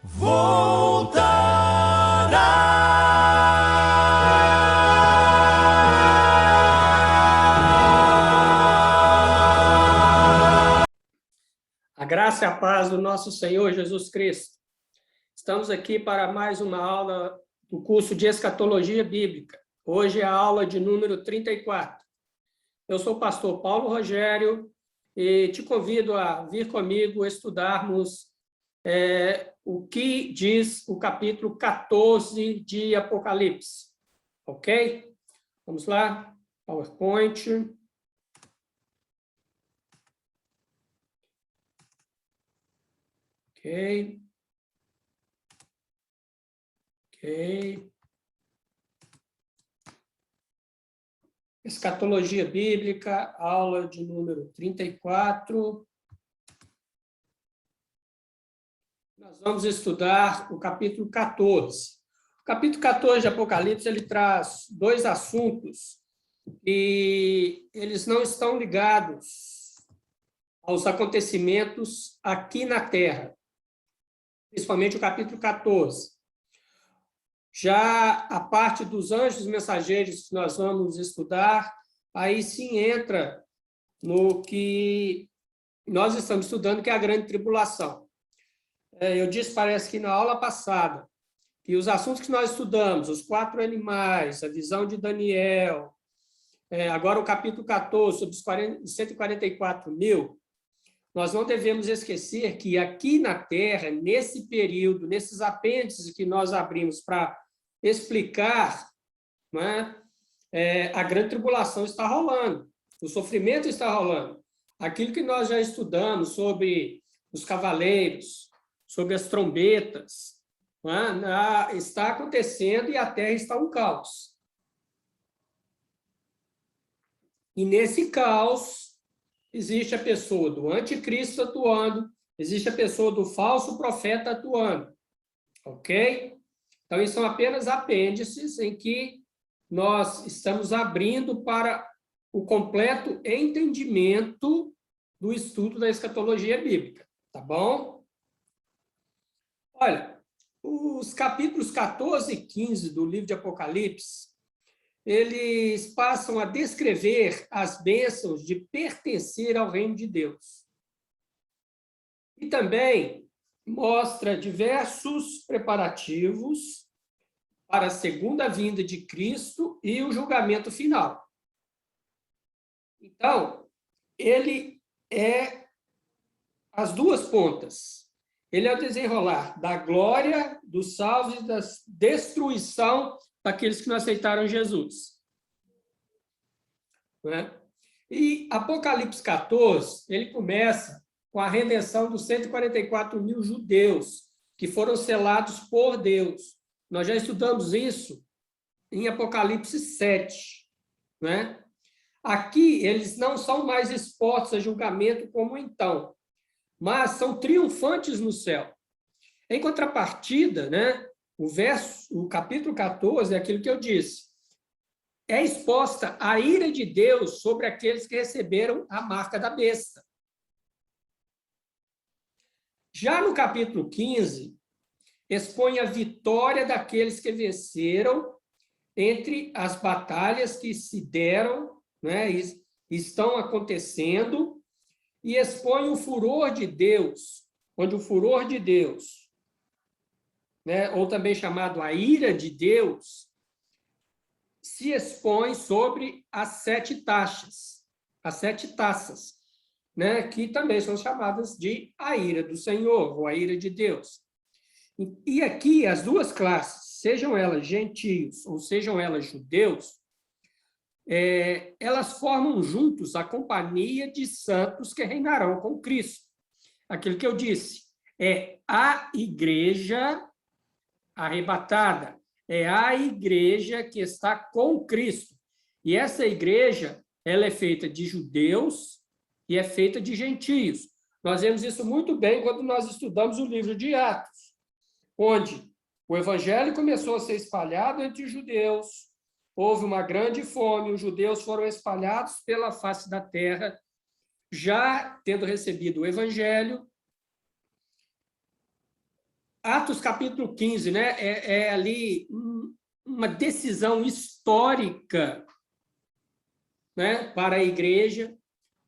A graça e a paz do nosso Senhor Jesus Cristo. Estamos aqui para mais uma aula do curso de Escatologia Bíblica. Hoje é a aula de número 34. Eu sou o pastor Paulo Rogério e te convido a vir comigo estudarmos o que diz o capítulo 14 de Apocalipse. Ok? Vamos lá? PowerPoint. Ok. Escatologia Bíblica, aula de número 34. Nós vamos estudar o capítulo 14. O capítulo 14 de Apocalipse, ele traz dois assuntos e eles não estão ligados aos acontecimentos aqui na Terra, principalmente o capítulo 14. Já a parte dos anjos mensageiros que nós vamos estudar, aí sim entra no que nós estamos estudando, que é a grande tribulação. Eu disse, parece que na aula passada, que os assuntos que nós estudamos, os 4 animais, a visão de Daniel, agora o capítulo 14, sobre os 144 mil, nós não devemos esquecer que aqui na Terra, nesse período, nesses apêndices que nós abrimos para explicar, né, a grande tribulação está rolando, o sofrimento está rolando. Aquilo que nós já estudamos sobre os cavaleiros, sobre as trombetas, né, está acontecendo e a Terra está um caos. E nesse caos, existe a pessoa do anticristo atuando, existe a pessoa do falso profeta atuando, ok? Então, isso são apenas apêndices em que nós estamos abrindo para o completo entendimento do estudo da escatologia bíblica, tá bom? Olha, os capítulos 14 e 15 do livro de Apocalipse, eles passam a descrever as bênçãos de pertencer ao reino de Deus. E também mostra diversos preparativos para a segunda vinda de Cristo e o julgamento final. Então, ele é as duas pontas. Ele é o desenrolar da glória, dos salvos e da destruição daqueles que não aceitaram Jesus. Né? E Apocalipse 14, ele começa com a redenção dos 144 mil judeus, que foram selados por Deus. Nós já estudamos isso em Apocalipse 7. Né? Aqui, eles não são mais expostos a julgamento como então, mas são triunfantes no céu. Em contrapartida, né, o capítulo 14 é aquilo que eu disse. É exposta a ira de Deus sobre aqueles que receberam a marca da besta. Já no capítulo 15, expõe a vitória daqueles que venceram entre as batalhas que se deram, né, e estão acontecendo, e expõe o furor de Deus, onde o furor de Deus, né, ou também chamado a ira de Deus, se expõe sobre as 7 taxas, as 7 taças, né, que também são chamadas de a ira do Senhor, ou a ira de Deus. E aqui, as duas classes, sejam elas gentios ou sejam elas judeus, elas formam juntos a companhia de santos que reinarão com Cristo. Aquilo que eu disse, é a igreja arrebatada, é a igreja que está com Cristo. E essa igreja, ela é feita de judeus e é feita de gentios. Nós vemos isso muito bem quando nós estudamos o livro de Atos, onde o evangelho começou a ser espalhado entre os judeus, houve uma grande fome, os judeus foram espalhados pela face da terra, já tendo recebido o evangelho, Atos capítulo 15, né? É ali uma decisão histórica, né, para a igreja,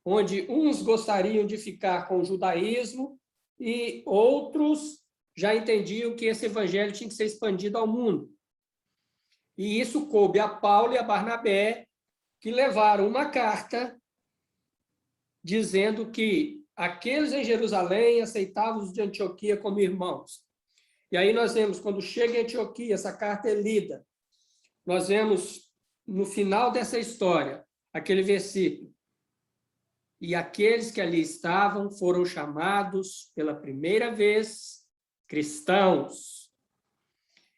onde uns gostariam de ficar com o judaísmo e outros já entendiam que esse evangelho tinha que ser expandido ao mundo. E isso coube a Paulo e a Barnabé, que levaram uma carta dizendo que aqueles em Jerusalém aceitavam os de Antioquia como irmãos. E aí nós vemos, quando chega em Antioquia, essa carta é lida, nós vemos no final dessa história, aquele versículo: e aqueles que ali estavam foram chamados pela primeira vez cristãos.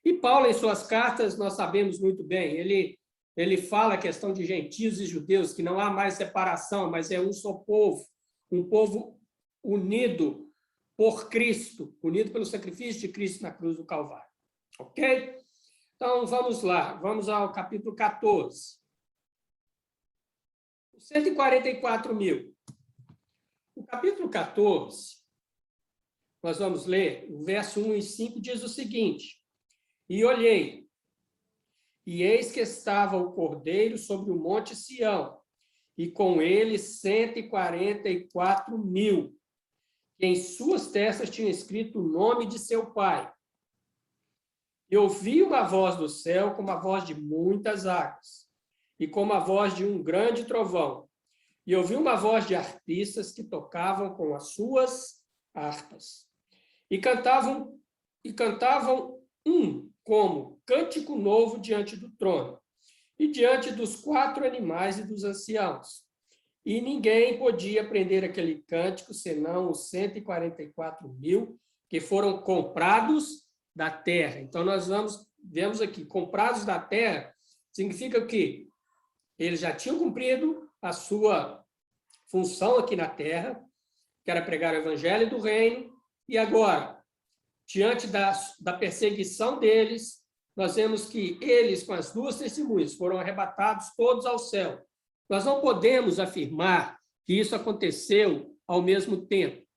E Paulo, em suas cartas, nós sabemos muito bem, ele fala a questão de gentios e judeus, que não há mais separação, mas é um só povo, um povo unido por Cristo, unido pelo sacrifício de Cristo na cruz do Calvário. Ok? Então, vamos lá, vamos ao capítulo 14. 144 mil. O capítulo 14, nós vamos ler, o verso 1 e 5 diz o seguinte: e olhei, e eis que estava o Cordeiro sobre o monte Sião, e com ele 144 mil, que em suas testas tinha escrito o nome de seu pai. E ouvi uma voz do céu como a voz de muitas águas, e como a voz de um grande trovão. E ouvi uma voz de arpistas que tocavam com as suas harpas. E cantavam como cântico novo diante do trono, e diante dos 4 animais e dos anciãos. E ninguém podia aprender aquele cântico, senão os 144 mil que foram comprados da terra. Então, nós vemos aqui, comprados da terra, significa que eles já tinham cumprido a sua função aqui na terra, que era pregar o evangelho do reino, e agora, diante da perseguição deles, nós vemos que eles, com as 2 testemunhas, foram arrebatados todos ao céu. Nós não podemos afirmar que isso aconteceu ao mesmo tempo,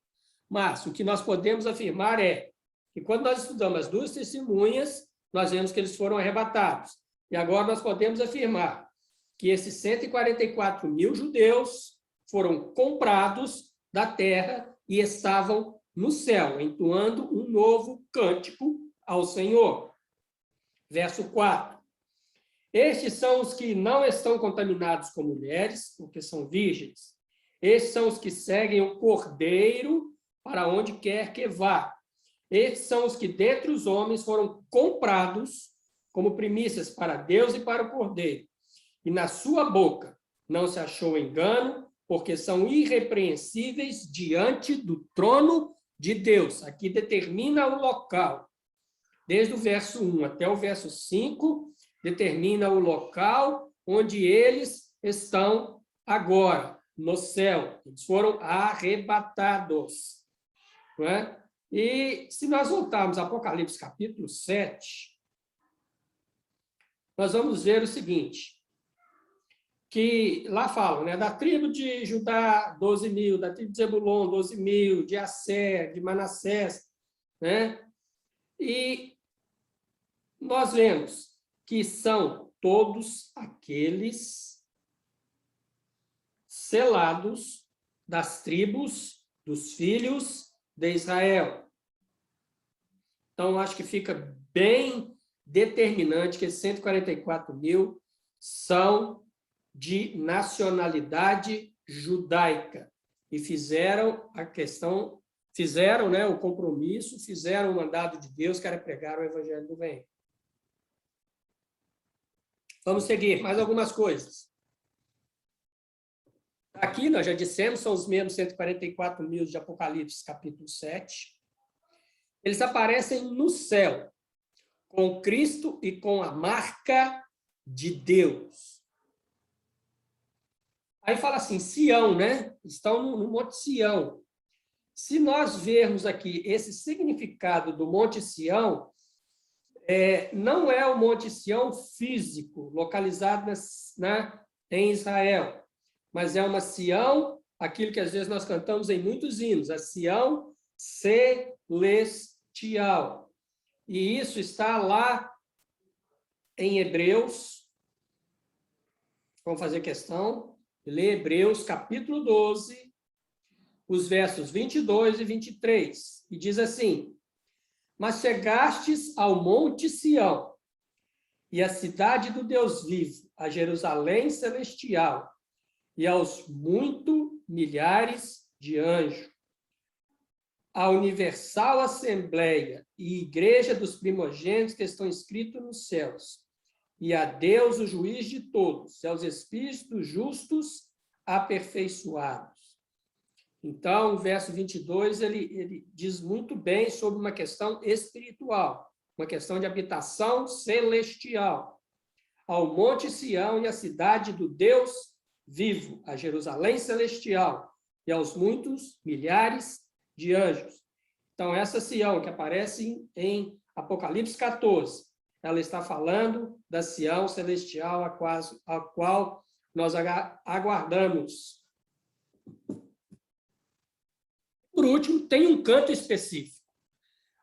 mas o que nós podemos afirmar é que quando nós estudamos as 2 testemunhas, nós vemos que eles foram arrebatados. E agora nós podemos afirmar que esses 144 mil judeus foram comprados da terra e estavam no céu, entoando um novo cântico ao Senhor. Verso 4. Estes são os que não estão contaminados com mulheres, porque são virgens. Estes são os que seguem o Cordeiro para onde quer que vá. Estes são os que dentre os homens foram comprados como primícias para Deus e para o Cordeiro. E na sua boca não se achou engano, porque são irrepreensíveis diante do trono de Deus. Aqui determina o local. Desde o verso 1 até o verso 5, determina o local onde eles estão agora, no céu. Eles foram arrebatados. Não é? E se nós voltarmos a Apocalipse capítulo 7, nós vamos ver o seguinte, que lá falam, né, da tribo de Judá, 12 mil, da tribo de Zebulon, 12 mil, de Asser, de Manassés, né? E nós vemos que são todos aqueles selados das tribos dos filhos de Israel. Então, acho que fica bem determinante que esses 144 mil são de nacionalidade judaica e fizeram a questão, fizeram, né, o compromisso, fizeram o mandado de Deus, que era pregar o evangelho do reino. Vamos seguir, mais algumas coisas. Aqui, nós já dissemos, são os mesmos 144 mil de Apocalipse, capítulo 7. Eles aparecem no céu, com Cristo e com a marca de Deus. Aí fala assim, Sião, né? Estão no Monte Sião. Se nós vermos aqui esse significado do Monte Sião, não é o Monte Sião físico, localizado em Israel, mas é uma Sião, aquilo que às vezes nós cantamos em muitos hinos, a Sião celestial. E isso está lá em Hebreus. Vamos fazer questão de ler Hebreus, capítulo 12, os versos 22 e 23. E diz assim: mas chegastes ao monte Sião, e à cidade do Deus vivo, a Jerusalém celestial, e aos milhares de anjos, a universal assembleia e igreja dos primogênitos que estão escritos nos céus, e a Deus, o juiz de todos, e aos espíritos justos aperfeiçoados. Então, o verso 22, ele diz muito bem sobre uma questão espiritual, uma questão de habitação celestial. Ao monte Sião e à cidade do Deus vivo, a Jerusalém celestial, e aos milhares de anjos. Então, essa Sião que aparece em Apocalipse 14, ela está falando da Sião celestial a qual nós aguardamos. Por último, tem um canto específico.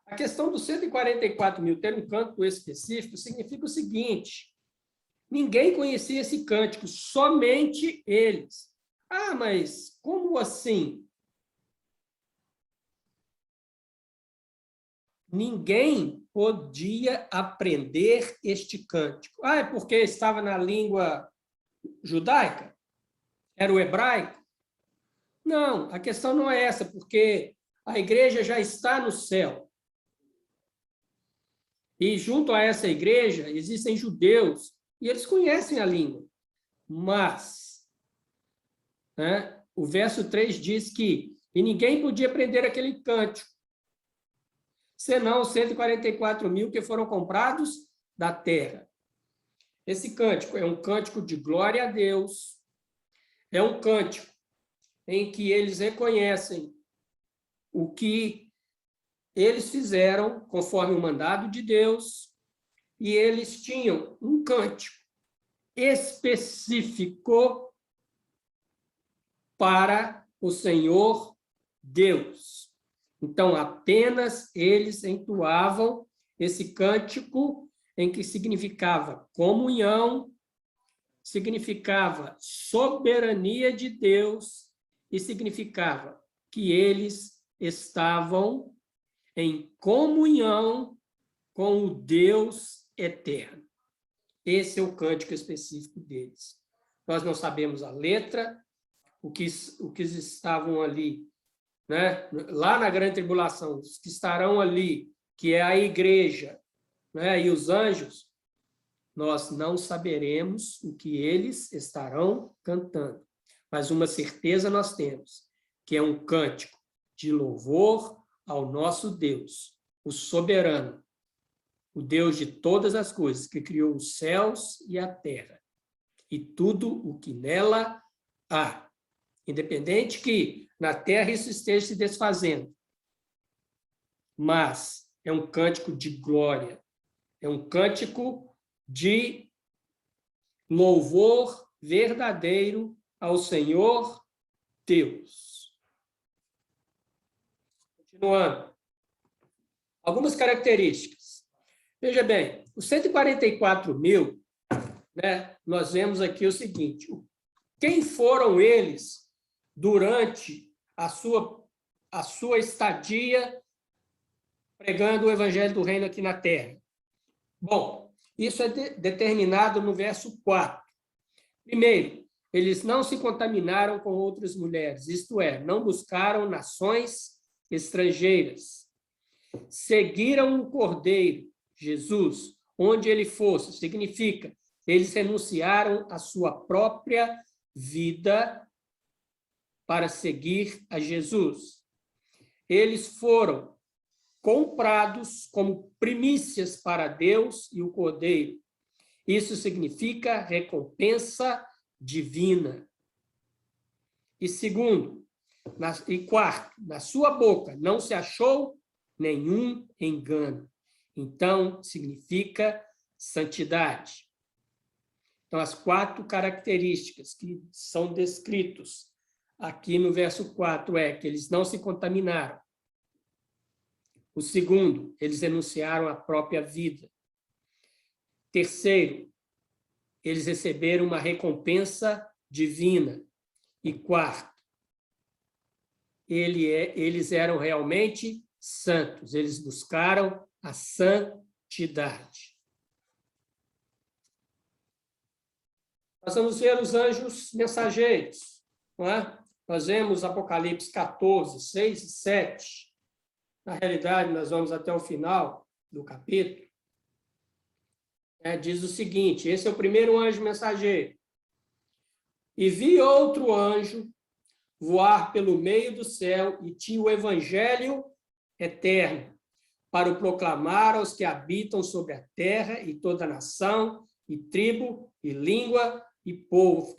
A questão dos 144 mil ter um canto específico significa o seguinte: ninguém conhecia esse cântico, somente eles. Ah, mas como assim? Ninguém podia aprender este cântico. Ah, é porque estava na língua judaica? Era o hebraico? Não, a questão não é essa, porque a igreja já está no céu. E junto a essa igreja existem judeus, e eles conhecem a língua. Mas, né, o verso 3 diz que e ninguém podia aprender aquele cântico, senão os 144 mil que foram comprados da terra. Esse cântico é um cântico de glória a Deus, é um cântico em que eles reconhecem o que eles fizeram conforme o mandado de Deus, e eles tinham um cântico específico para o Senhor Deus. Então, apenas eles entoavam esse cântico em que significava comunhão, significava soberania de Deus e significava que eles estavam em comunhão com o Deus eterno. Esse é o cântico específico deles. Nós não sabemos a letra, o que estavam ali, né? Lá na grande tribulação, os que estarão ali, que é a igreja, né? E os anjos, nós não saberemos o que eles estarão cantando. Mas uma certeza nós temos, que é um cântico de louvor ao nosso Deus, o soberano, o Deus de todas as coisas, que criou os céus e a terra, e tudo o que nela há. Independente que na terra isso esteja se desfazendo, mas é um cântico de glória, é um cântico de louvor verdadeiro ao Senhor Deus. Continuando. Algumas características. Veja bem, os 144 mil, né, nós vemos aqui o seguinte: quem foram eles durante a sua estadia pregando o evangelho do reino aqui na terra? Bom, isso é determinado no verso 4. Primeiro, eles não se contaminaram com outras mulheres, isto é, não buscaram nações estrangeiras. Seguiram o Cordeiro, Jesus, onde ele fosse. Significa, eles renunciaram à sua própria vida para seguir a Jesus. Eles foram comprados como primícias para Deus e o Cordeiro. Isso significa recompensa divina. E segundo, e quarto, na sua boca não se achou nenhum engano. Então, significa santidade. Então, as 4 características que são descritos aqui no verso 4 é que eles não se contaminaram. O segundo, eles renunciaram à própria vida. Terceiro, eles receberam uma recompensa divina. E quarto, eles eram realmente santos, eles buscaram a santidade. Nós vamos ver os anjos mensageiros, não é? Nós vemos Apocalipse 14, 6 e 7. Na realidade, nós vamos até o final do capítulo. Diz o seguinte, esse é o primeiro anjo mensageiro. E vi outro anjo voar pelo meio do céu e tinha o evangelho eterno para o proclamar aos que habitam sobre a terra e toda nação, e tribo, e língua, e povo,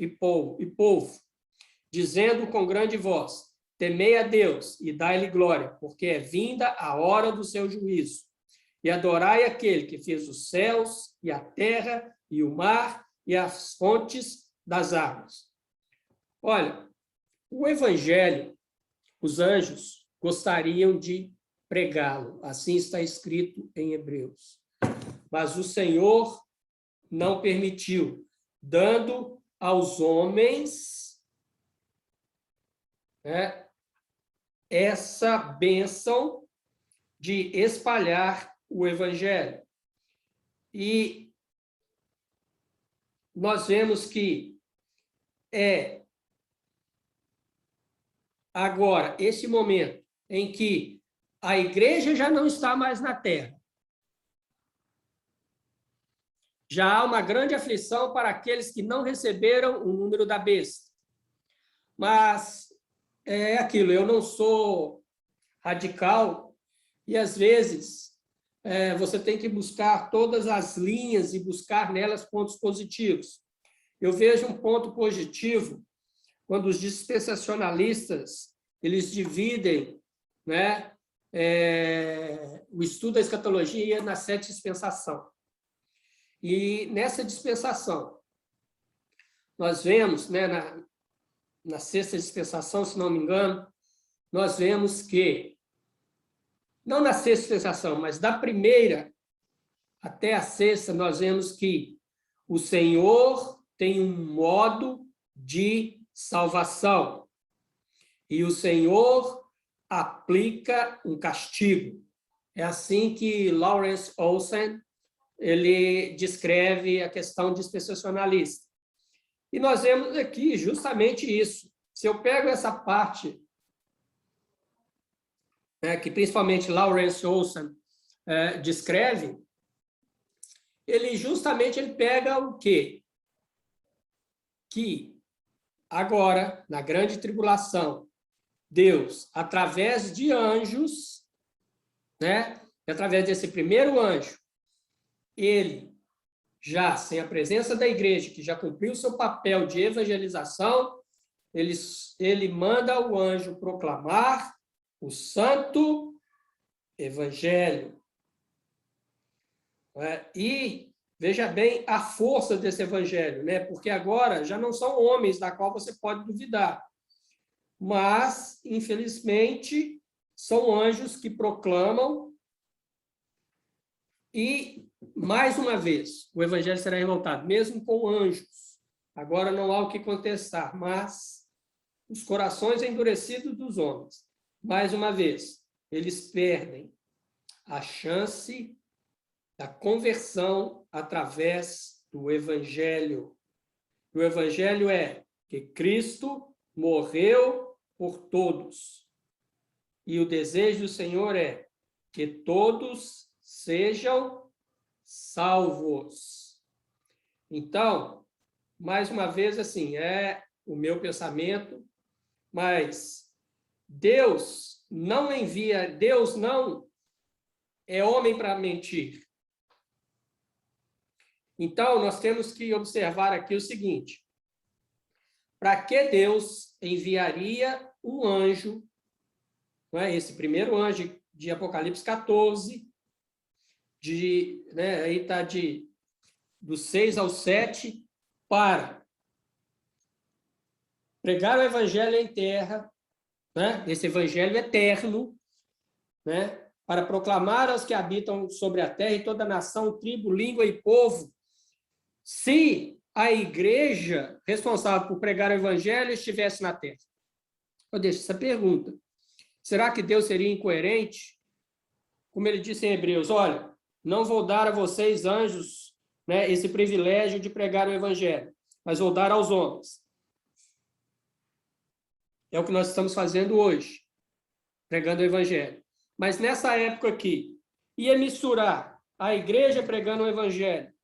dizendo com grande voz, temei a Deus e dai-lhe glória, porque é vinda a hora do seu juízo. E adorai aquele que fez os céus, e a terra, e o mar, e as fontes das águas. Olha, o evangelho, os anjos gostariam de pregá-lo, assim está escrito em Hebreus. Mas o Senhor não permitiu, dando aos homens essa bênção de espalhar o evangelho. E nós vemos que agora esse momento em que a igreja já não está mais na terra. Já há uma grande aflição para aqueles que não receberam o número da besta. Mas é aquilo, eu não sou radical e, às vezes, você tem que buscar todas as linhas e buscar nelas pontos positivos. Eu vejo um ponto positivo quando os dispensacionalistas eles dividem o estudo da escatologia na 7 dispensação. E nessa dispensação, nós vemos, na 6ª dispensação, se não me engano, nós vemos que, não na 6ª dispensação, mas da 1ª até a 6ª, nós vemos que o Senhor tem um modo de salvação e o Senhor aplica um castigo. É assim que Lawrence Olsen ele descreve a questão dispensacionalista. E nós vemos aqui justamente isso. Se eu pego essa parte, que principalmente Lawrence Olsen descreve, ele pega o quê? Que agora, na grande tribulação, Deus, através de anjos, através desse primeiro anjo, ele, já sem a presença da igreja, que já cumpriu o seu papel de evangelização, ele manda o anjo proclamar o santo evangelho. E veja bem a força desse evangelho, porque agora já não são homens da qual você pode duvidar, mas, infelizmente, são anjos que proclamam e, mais uma vez, o evangelho será revoltado, mesmo com anjos. Agora não há o que contestar, mas os corações endurecidos dos homens, mais uma vez, eles perdem a chance da conversão através do evangelho. O evangelho é que Cristo morreu por todos. E o desejo do Senhor é que todos sejam salvos. Então, mais uma vez, assim, é o meu pensamento, mas Deus não é homem para mentir. Então, nós temos que observar aqui o seguinte: para que Deus enviaria um anjo, esse primeiro anjo de Apocalipse 14, aí está do 6 ao 7, para pregar o evangelho em terra, esse evangelho eterno, para proclamar aos que habitam sobre a terra e toda nação, tribo, língua e povo. Se a igreja responsável por pregar o evangelho estivesse na terra. Eu deixo essa pergunta. Será que Deus seria incoerente? Como ele disse em Hebreus, olha, não vou dar a vocês, anjos, né, esse privilégio de pregar o evangelho, mas vou dar aos homens. É o que nós estamos fazendo hoje, pregando o evangelho. Mas nessa época aqui, ia misturar a igreja pregando o evangelho,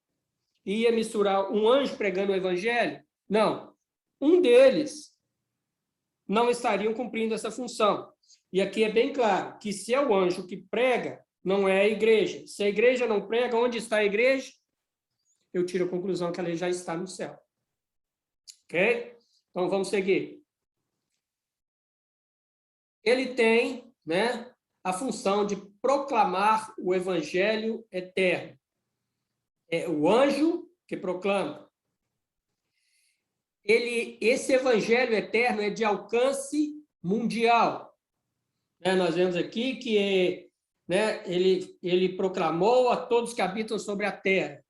ia misturar um anjo pregando o evangelho? Não. Um deles não estariam cumprindo essa função. E aqui é bem claro que se é o anjo que prega, não é a igreja. Se a igreja não prega, onde está a igreja? Eu tiro a conclusão que ela já está no céu. Ok? Então, vamos seguir. Ele tem, né, a função de proclamar o evangelho eterno. É o anjo que proclama. Esse evangelho eterno é de alcance mundial. Nós vemos aqui que ele proclamou a todos que habitam sobre a terra,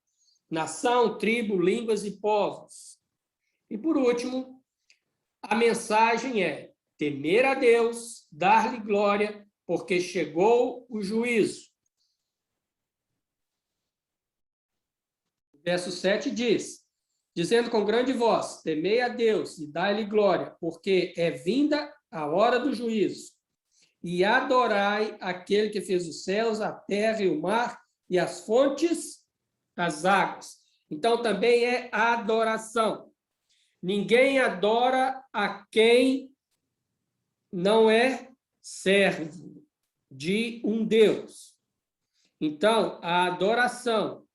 nação, tribo, línguas e povos. E, por último, a mensagem é temer a Deus, dar-lhe glória, porque chegou o juízo. O verso 7 diz, dizendo com grande voz, temei a Deus e dai-lhe glória, porque é vinda a hora do juízo. E adorai aquele que fez os céus, a terra e o mar e as fontes das águas. Então, também é adoração. Ninguém adora a quem não é servo de um Deus. Então, a adoração,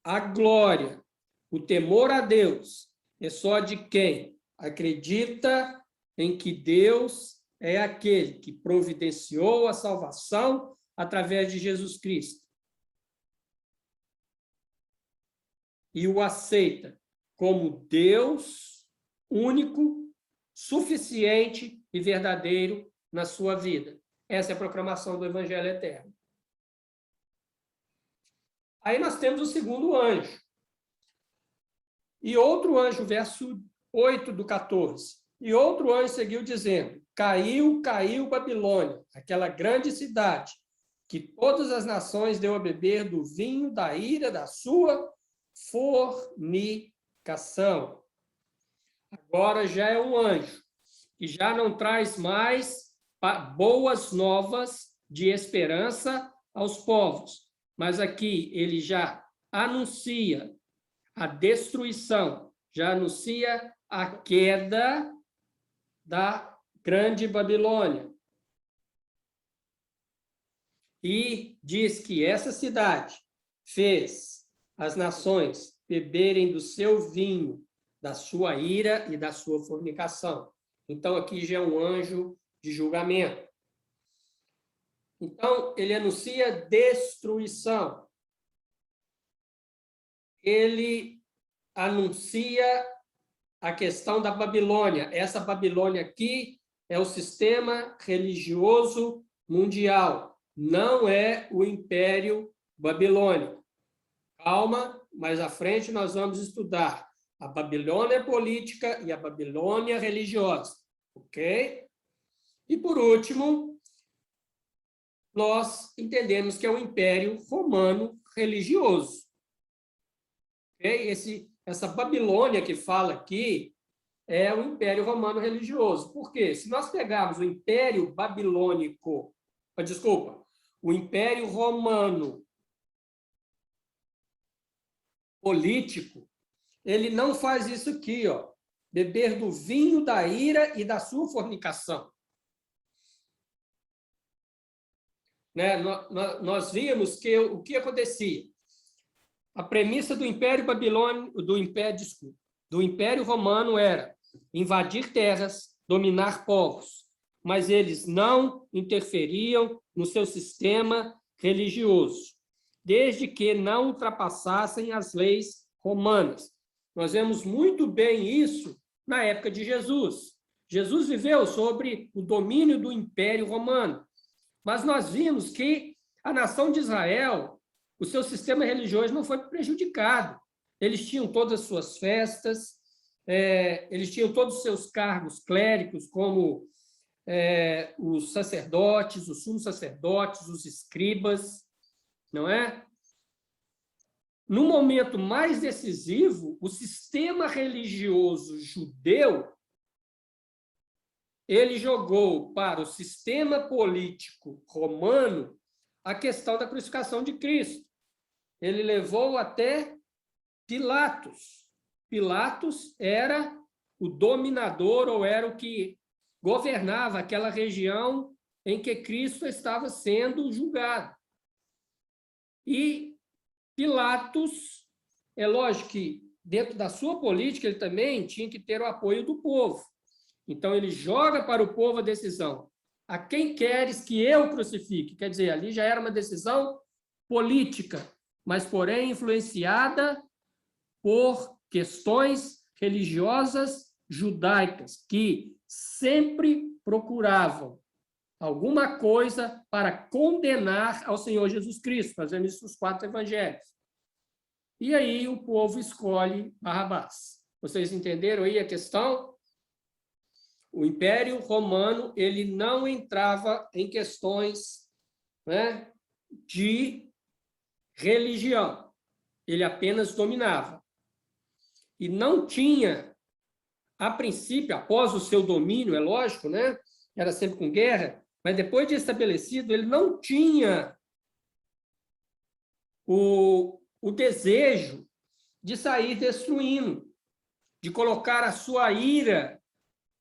a glória, o temor a Deus é só de quem acredita em que Deus é aquele que providenciou a salvação através de Jesus Cristo. E o aceita como Deus único, suficiente e verdadeiro na sua vida. Essa é a proclamação do Evangelho Eterno. Aí nós temos o segundo anjo. E outro anjo, verso 8 do 14. E outro anjo seguiu dizendo, caiu, caiu Babilônia, aquela grande cidade, que todas as nações deu a beber do vinho da ira da sua fornicação. Agora já é um anjo, que já não traz mais boas novas de esperança aos povos, mas aqui ele já anuncia a destruição, já anuncia a queda da grande Babilônia. E diz que essa cidade fez as nações beberem do seu vinho, da sua ira e da sua fornicação. Então, aqui já é um anjo de julgamento. Então, ele anuncia destruição. Ele anuncia a questão da Babilônia. Essa Babilônia aqui é o sistema religioso mundial, não é o Império Babilônico. Calma, mais à frente nós vamos estudar a Babilônia política e a Babilônia religiosa, ok? E, por último, nós entendemos que é o Império Romano religioso. Okay? Essa Babilônia que fala aqui é o Império Romano religioso. Por quê? Se nós pegarmos o Império Babilônico, o Império Romano político, ele não faz isso aqui, ó, beber do vinho da ira e da sua fornicação. Né? Nós vimos que o que acontecia? A premissa do Império Babilônico, do Império Romano era invadir terras, dominar povos, mas eles não interferiam no seu sistema religioso, desde que não ultrapassassem as leis romanas. Nós vemos muito bem isso na época de Jesus. Jesus viveu sobre o domínio do Império Romano, mas nós vimos que A nação de Israel, o seu sistema religioso não foi prejudicado. Eles tinham todas as suas festas, eles tinham todos os seus cargos clérigos, como os sacerdotes, os sumos sacerdotes, os escribas, não é? No momento mais decisivo, o sistema religioso judeu, ele jogou para o sistema político romano a questão da crucificação de Cristo. Ele levou até Pilatos. Pilatos era o dominador, ou era o que governava aquela região em que Cristo estava sendo julgado. E Pilatos, é lógico que dentro da sua política ele também tinha que ter o apoio do povo. Então ele joga para o povo a decisão: a quem queres que eu crucifique? Quer dizer, ali já era uma decisão política, mas porém influenciada por questões religiosas judaicas, que sempre procuravam alguma coisa para condenar ao Senhor Jesus Cristo, fazendo isso nos 4 evangelhos. E aí o povo escolhe Barrabás. Vocês entenderam aí a questão? O Império Romano, ele não entrava em questões, né, de religião. Ele apenas dominava. E não tinha, a princípio, após o seu domínio, é lógico, né? Era sempre com guerra, mas depois de estabelecido, ele não tinha o desejo de sair destruindo, de colocar a sua ira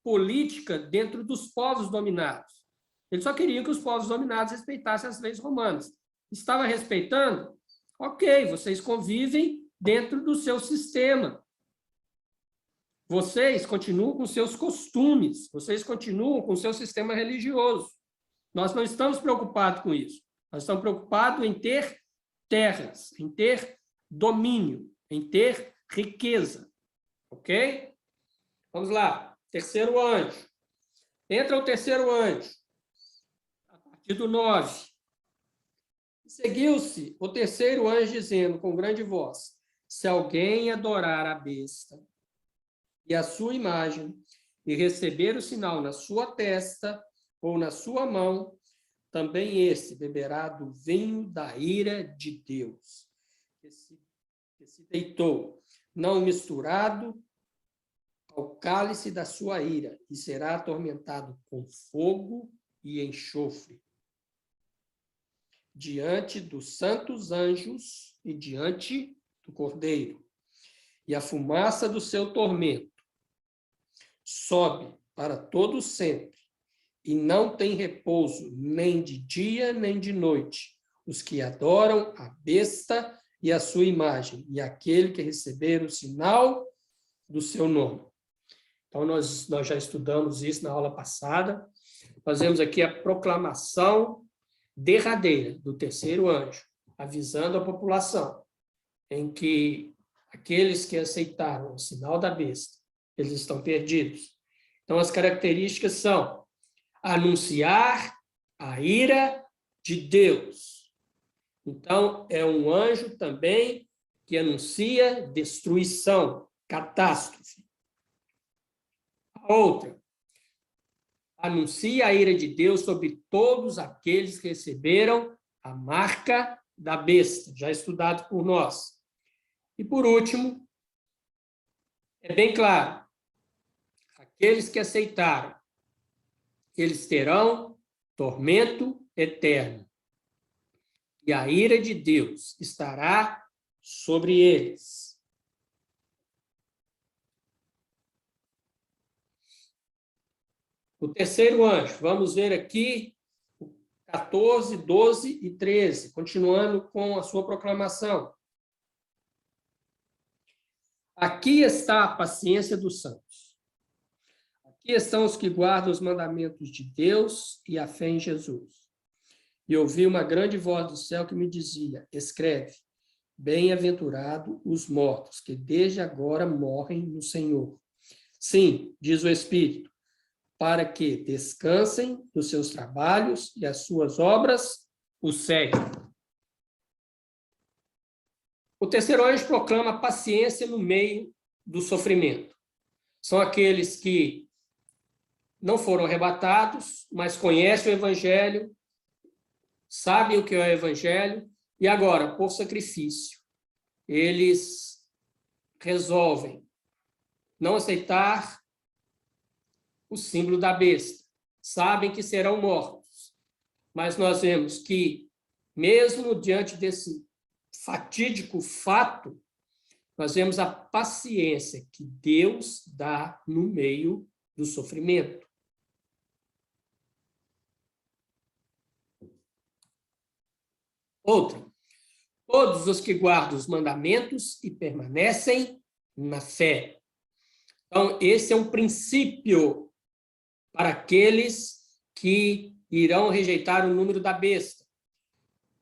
política dentro dos povos dominados. Ele só queria que os povos dominados respeitassem as leis romanas. Estava respeitando? Ok, vocês convivem dentro do seu sistema. Vocês continuam com seus costumes, vocês continuam com seu sistema religioso. Nós não estamos preocupados com isso. Nós estamos preocupados em ter terras, em ter domínio, em ter riqueza. Ok? Vamos lá. Terceiro anjo. Entra o terceiro anjo. A partir do 9. Seguiu-se o terceiro anjo dizendo com grande voz: se alguém adorar a besta e a sua imagem, e receber o sinal na sua testa ou na sua mão, também esse beberá do vinho da ira de Deus, que se deitou, não misturado ao cálice da sua ira, e será atormentado com fogo e enxofre, diante dos santos anjos e diante do Cordeiro. E a fumaça do seu tormento sobe para todo sempre, e não tem repouso nem de dia nem de noite, os que adoram a besta e a sua imagem, e aquele que receber o sinal do seu nome. Então, nós já estudamos isso na aula passada. Fazemos aqui a proclamação derradeira do terceiro anjo, avisando a população em que aqueles que aceitaram o sinal da besta, eles estão perdidos. Então, as características são anunciar a ira de Deus. Então, é um anjo também que anuncia destruição, catástrofe. A outra, anuncia a ira de Deus sobre todos aqueles que receberam a marca da besta, já estudado por nós. E, por último, é bem claro, aqueles que aceitaram, eles terão tormento eterno. E a ira de Deus estará sobre eles. O terceiro anjo, vamos ver aqui 14, 12 e 13, continuando com a sua proclamação. Aqui está a paciência dos santos. Aqui estão os que guardam os mandamentos de Deus e a fé em Jesus. E ouvi uma grande voz do céu que me dizia: escreve, bem-aventurado os mortos, que desde agora morrem no Senhor. Sim, diz o Espírito, para que descansem dos seus trabalhos e as suas obras o segue. O terceiro anjo proclama paciência no meio do sofrimento. São aqueles que não foram arrebatados, mas conhecem o Evangelho, sabem o que é o Evangelho, e agora, por sacrifício, eles resolvem não aceitar o símbolo da besta. Sabem que serão mortos. Mas nós vemos que, mesmo diante desse fatídico fato, nós vemos a paciência que Deus dá no meio do sofrimento. Outra, todos os que guardam os mandamentos e permanecem na fé. Então, esse é um princípio para aqueles que irão rejeitar o número da besta.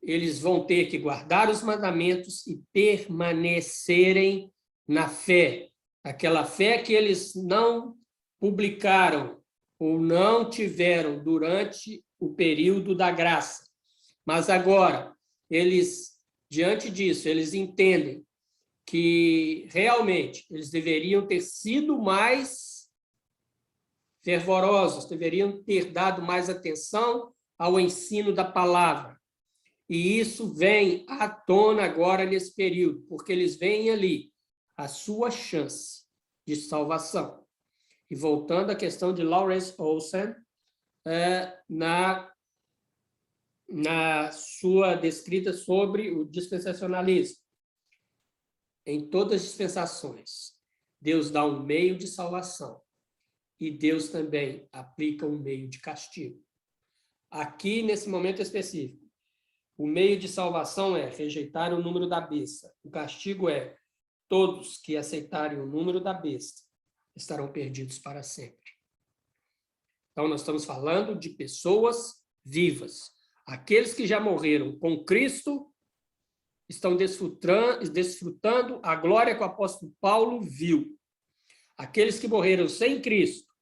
Eles vão ter que guardar os mandamentos e permanecerem na fé. Aquela fé que eles não publicaram ou não tiveram durante o período da graça. Mas agora, eles, diante disso, eles entendem que realmente eles deveriam ter sido mais fervorosos, deveriam ter dado mais atenção ao ensino da palavra. E isso vem à tona agora nesse período, porque eles veem ali a sua chance de salvação. E voltando à questão de Lawrence Olsen, na sua descrita sobre o dispensacionalismo. Em todas as dispensações, Deus dá um meio de salvação e Deus também aplica um meio de castigo. Aqui, nesse momento específico, o meio de salvação é rejeitar o número da besta. O castigo é todos que aceitarem o número da besta estarão perdidos para sempre. Então, nós estamos falando de pessoas vivas. Aqueles que já morreram com Cristo estão desfrutando a glória que o apóstolo Paulo viu. Aqueles que morreram sem Cristo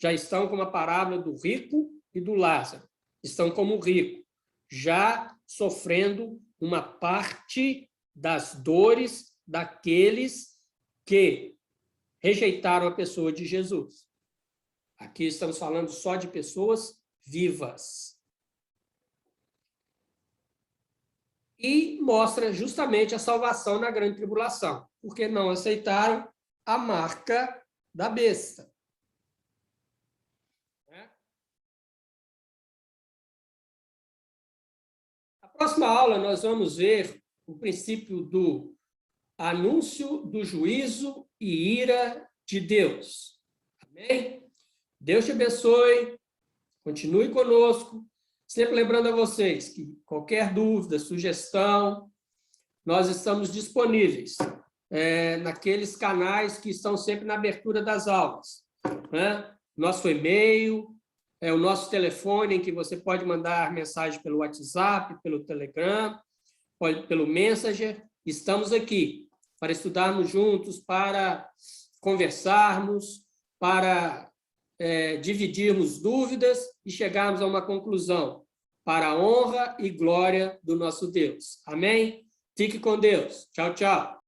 já estão como a parábola do rico e do Lázaro. Estão como o rico, já sofrendo uma parte das dores daqueles que rejeitaram a pessoa de Jesus. Aqui estamos falando só de pessoas vivas. E mostra justamente a salvação na grande tribulação, porque não aceitaram a marca da besta. Na próxima aula, nós vamos ver o princípio do anúncio do juízo e ira de Deus. Amém? Deus te abençoe, continue conosco. Sempre lembrando a vocês que qualquer dúvida, sugestão, nós estamos disponíveis naqueles canais que estão sempre na abertura das aulas. Nosso e-mail, o nosso telefone, em que você pode mandar mensagem pelo WhatsApp, pelo Telegram, pelo Messenger. Estamos aqui para estudarmos juntos, para conversarmos, para dividirmos dúvidas e chegarmos a uma conclusão, para a honra e glória do nosso Deus. Amém? Fique com Deus. Tchau, tchau.